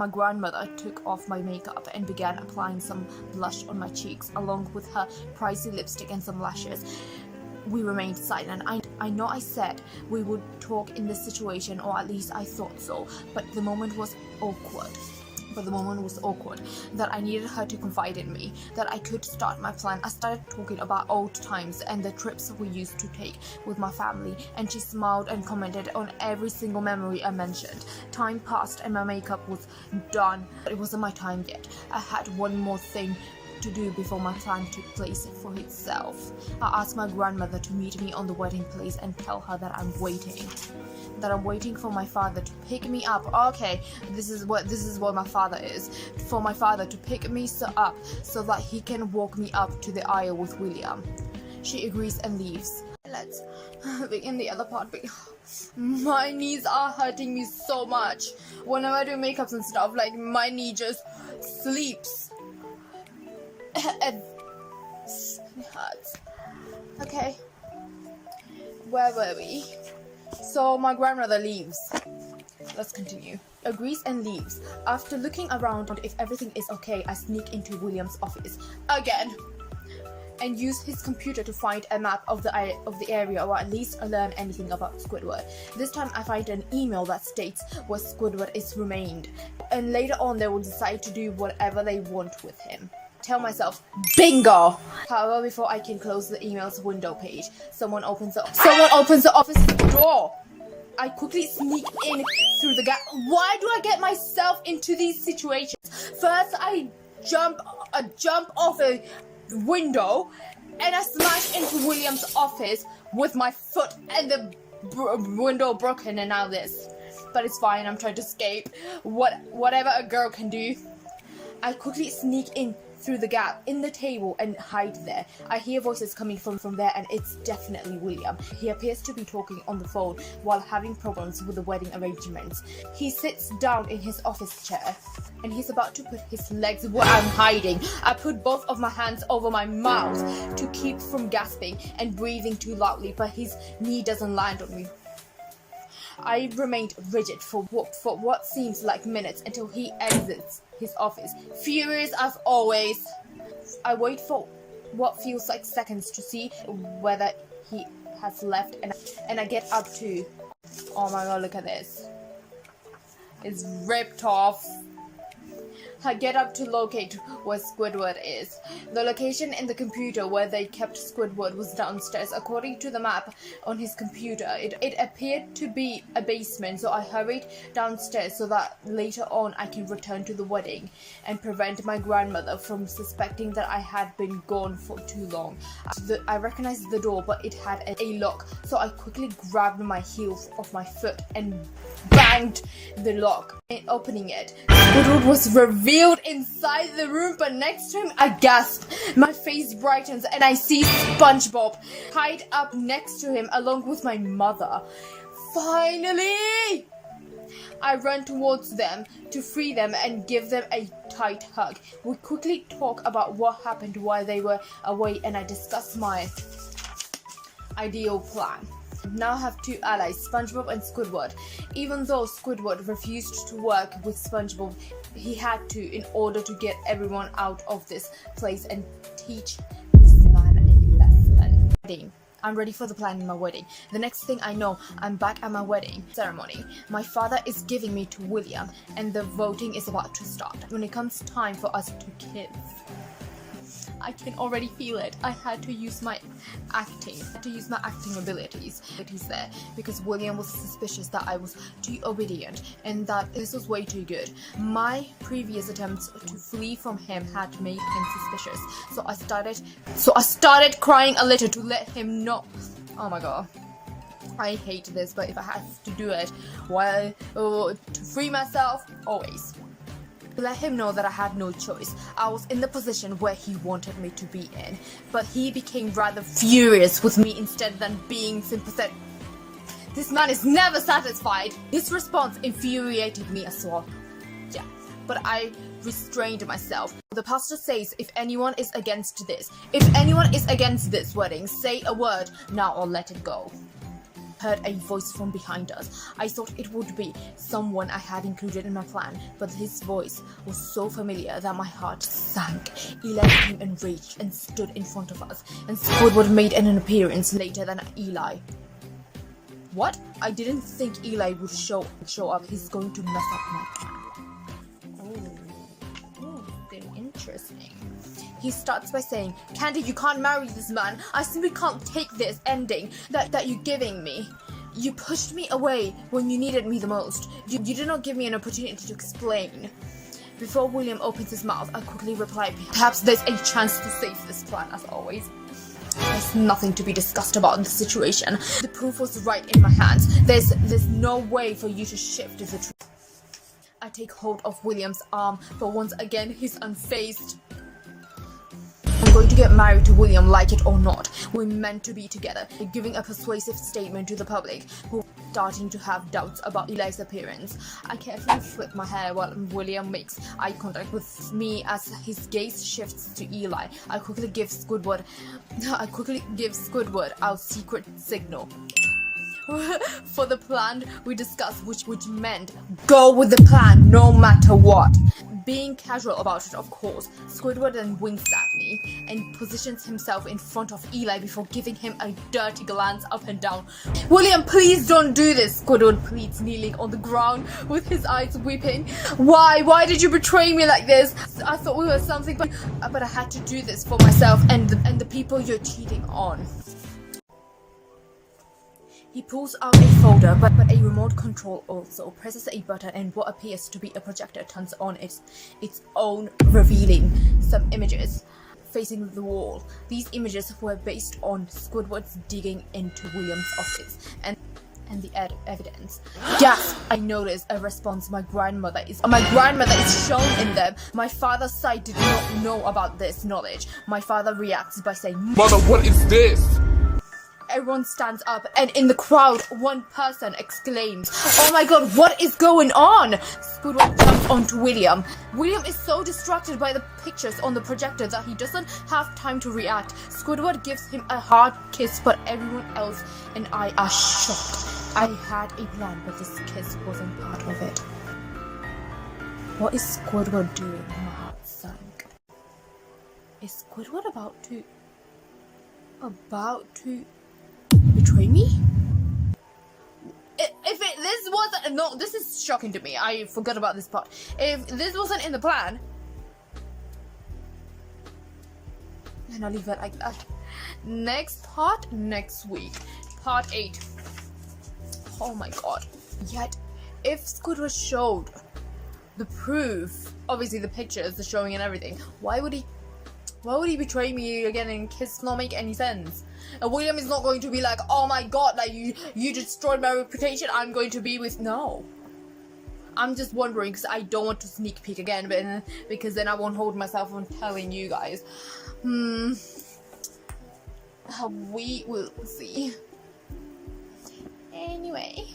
My grandmother took off my makeup and began applying some blush on my cheeks along with her pricey lipstick and some lashes. We remained silent. I know I said we would talk in this situation, or at least I thought so, but the moment was awkward. That I needed her to confide in me, that I could start my plan. I started talking about old times and the trips we used to take with my family, and she smiled and commented on every single memory I mentioned. Time passed and my makeup was done, but it wasn't my time yet. I had one more thing to do before my plan took place for itself. I asked my grandmother to meet me on the wedding place and tell her that I'm waiting for my father to pick me up. Okay, this is what my father is. For my father to pick me up so that he can walk me up to the aisle with William. She agrees and leaves. Let's begin the other part. My knees are hurting me so much. Whenever I do makeups and stuff, like my knee just sleeps. It hurts. Okay, where were we? So my grandmother leaves. Let's continue. Agrees and leaves. After looking around if everything is okay, I sneak into William's office again and use his computer to find a map of the area, or at least learn anything about Squidward. This time I find an email that states where Squidward is remained, and later on they will decide to do whatever they want with him. Tell myself, bingo! However, before I can close the email's window page, someone opens the office door. I quickly sneak in through the gap. Why do I get myself into these situations? First, I jump off a window, and I smash into William's office with my foot, and the window broken, and now this. But it's fine. I'm trying to escape. Whatever a girl can do. I quickly sneak in through the gap in the table and hide there. I hear voices coming from there, and it's definitely William. He appears to be talking on the phone while having problems with the wedding arrangements. He sits down in his office chair and he's about to put his legs where I'm hiding. I put both of my hands over my mouth to keep from gasping and breathing too loudly, but his knee doesn't land on me. I remained rigid for what seems like minutes until he exits his office, furious as always. I wait for what feels like seconds to see whether he has left, and I get up to. Oh my god, look at this. It's ripped off. I get up to locate where Squidward is. The location in the computer where they kept Squidward was downstairs. According to the map on his computer, it appeared to be a basement, so I hurried downstairs so that later on I can return to the wedding and prevent my grandmother from suspecting that I had been gone for too long. I recognized the door, but it had a lock, so I quickly grabbed my heels off my foot and banged the lock. In opening it, Squidward was revealed inside the room, but next to him I gasp. My face brightens and I see SpongeBob tied up next to him along with my mother. Finally! I run towards them to free them and give them a tight hug. We quickly talk about what happened while they were away, and I discuss my ideal plan. Now have two allies, SpongeBob and Squidward. Even though Squidward refused to work with SpongeBob, he had to in order to get everyone out of this place and teach this man a lesson. I'm ready for the plan in my wedding. The next thing I know, I'm back at my wedding ceremony. My father is giving me to William, and the voting is about to start. When it comes time for us to kiss, I can already feel it. I had to use my acting abilities there, because William was suspicious that I was too obedient and that this was way too good. My previous attempts to flee from him had made him suspicious, so I started crying a little to let him know. Oh my god, I hate this, but if I have to do it to free myself, always. To let him know that I had no choice. I was in the position where he wanted me to be in, but he became rather furious with me instead than being sympathetic. This man is never satisfied. His response infuriated me as well. Yeah, but I restrained myself. The pastor says if anyone is against this wedding, say a word now or let it go. heard a voice from behind us. I thought it would be someone I had included in my plan, but his voice was so familiar that my heart sank. Eli became enraged and stood in front of us, and Squidward made an appearance later than Eli. What? I didn't think Eli would show up. He's going to mess up my plan. Oh, very interesting. He starts by saying, Candi, you can't marry this man. I simply can't take this ending that you're giving me. You pushed me away when you needed me the most. You did not give me an opportunity to explain. Before William opens his mouth, I quickly reply, perhaps there's a chance to save this plan, as always. There's nothing to be discussed about in this situation. The proof was right in my hands. There's no way for you to shift the truth. I take hold of William's arm, but once again, he's unfazed. I'm going to get married to William, like it or not. We're meant to be together. Giving a persuasive statement to the public, who are starting to have doubts about Eli's appearance. I carefully flip my hair while William makes eye contact with me as his gaze shifts to Eli. I quickly give Squidward our secret signal. For the plan we discussed, which meant go with the plan no matter what. Being casual about it, of course, Squidward then winks at me and positions himself in front of Eli before giving him a dirty glance up and down. William, please don't do this, Squidward pleads, kneeling on the ground with his eyes weeping. Why did you betray me like this? I thought we were something, but I had to do this for myself and the people you're cheating on. He pulls out a folder, but a remote control also presses a button, and what appears to be a projector turns on its own, revealing some images facing the wall. These images were based on Squidward's digging into William's office and the evidence. Gasp! I notice a response. My grandmother is shown in them. My father's side did not know about this knowledge. My father reacts by saying, Mother, what is this? Everyone stands up, and in the crowd, one person exclaims, oh my god, what is going on? Squidward jumps onto William. William is so distracted by the pictures on the projector that he doesn't have time to react. Squidward gives him a hard kiss, but everyone else and I are shocked. I had a plan, but this kiss wasn't part of it. What is Squidward doing? My heart sank. Is Squidward about to betray me? This is shocking to me. I forgot about this part. If this wasn't in the plan, then I'll leave it like that. Next part, next week. Part 8. Oh my god. Yet, if Squidward showed the proof, obviously the pictures, the showing and everything, why would he betray me again? And kiss not make any sense. And William is not going to be like, oh my god, like you destroyed my reputation, I'm going to be with... No. I'm just wondering, because I don't want to sneak peek again, but because then I won't hold myself on telling you guys. We will see. Anyway.